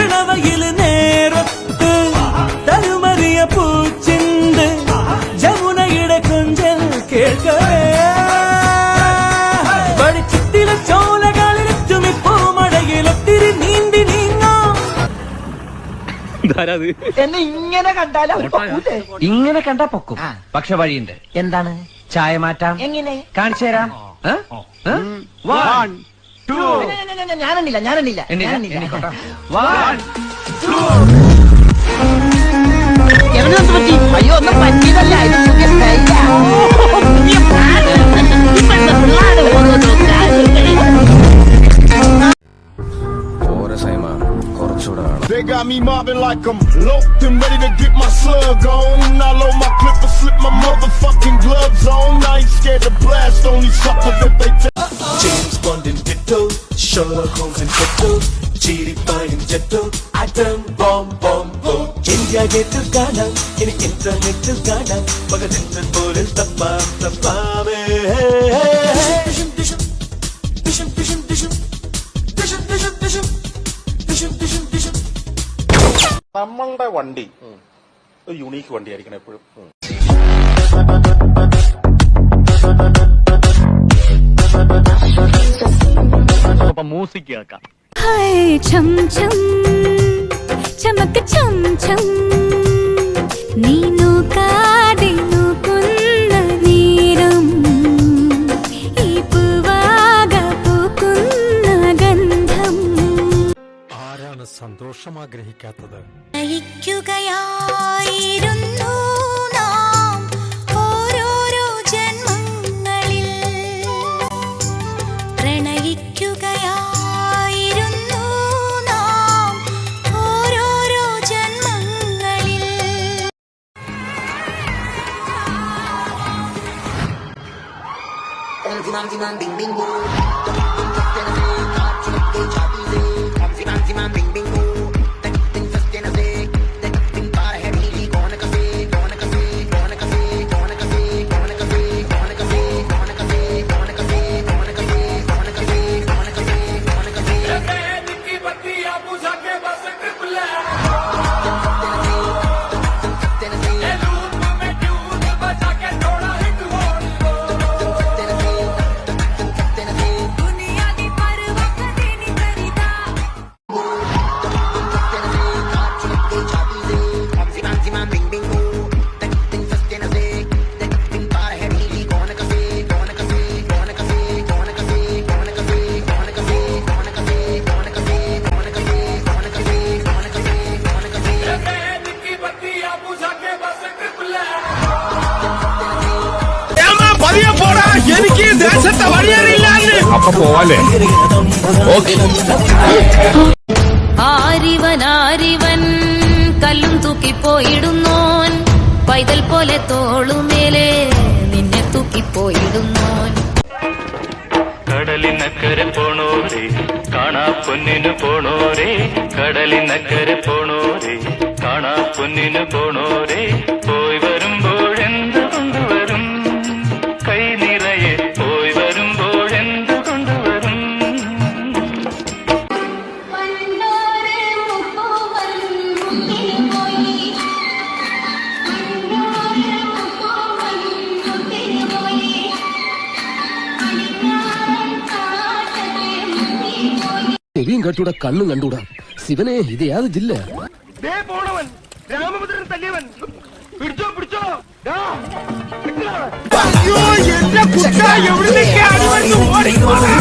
ഇളവയിൽ നേരത്ത് തരുമറിയ പൂച്ചിണ്ട് ജമുനയുടെ കൊഞ്ചൽ കേൾക്കവേ വടിച്ചിട്ടിലെ ചോലകളിലെത്തുമിപ്പോ മഴയിലൊത്തിരി നീന്തി നീങ്ങാം. എന്നെ ഇങ്ങനെ കണ്ടാലോ ഇങ്ങനെ കണ്ടാ പൊക്കും. പക്ഷെ വഴിയുണ്ട്. എന്താണ്? ചായ മാറ്റാം. എങ്ങനെ? കാണിച്ചു തരാം. ഞാനെണ്ണില്ല. എവിടെ പറ്റി? അയ്യോ ഒന്നും പറ്റിയതല്ല, ഇത് പുതിയ സ്റ്റൈലാ. They got me mobbing like I'm locked and ready to get my slug on. I load my clip and slip my motherfucking gloves on. I ain't scared to blast, only suckers if they James Bond in ditto, Sherlock Holmes in ditto, Chiri Pine in jetto, atom bomb bomb boom. India gate gana, in internet gana, pagadental polil tappa tappa me. Dishum dishum dishum dishum dishum dishum dishum dishum dishum dishum dishum. നമ്മളുടെ വണ്ടി ഒരു unique വണ്ടിയായിരിക്കണം എപ്പോഴും. Music കേൾക്കാം. ചമക്ക് ചം ചം നീനു കാടിനു കുന്ന നീരം ഈ പൂവാക പൂക്കുന്ന ഗന്ധം. ആരാണ് സന്തോഷം ആഗ്രഹിക്കാത്തത്? നയിക്കുകയായിരുന്നു നാം ഓരോരോ ജന്മങ്ങളിൽ, പ്രണയിക്കുകയായിരുന്നു നാം ഓരോരോ ജന്മങ്ങളിൽ. എനിക്ക് ദേശത്തെ വഴിയറിയില്ല. അപ്പൊ പോവാല്ലേ? ആരിവൻ കല്ലും തൂക്കിപ്പോയിടുന്നോൻ, പൈതൽ പോലെ തോളുമേലെ നിന്നെ തൂക്കിപ്പോയിടുന്നോൻ. കടലിനക്കരെ പോണോരേ കാണാ പൊന്നിന് പോണോരേ, കടലിനക്കരെ പോണോരേ കാണാ പൊന്നിന് പോണോരേ, പോയി വരുമ്പോഴെന്ത് കൊണ്ടുവരും കൈ നിറയെ, പോയി വരുമ്പോഴെന്ത് കൊണ്ടുവരും. ചെവിയും കട്ടൂടാ കണ്ണും കണ്ടൂടാ. ശിവനെ ഇത് യാത് ജില്ല പോണവൻ രാമഭദ്രൻ തല്ലിയവൻ. പിടിച്ചോ പിടിച്ചോ. എന്റെ കുട്ട എവിടുന്നൊക്കെ അടി വന്നു ഓടിക്കോളാം.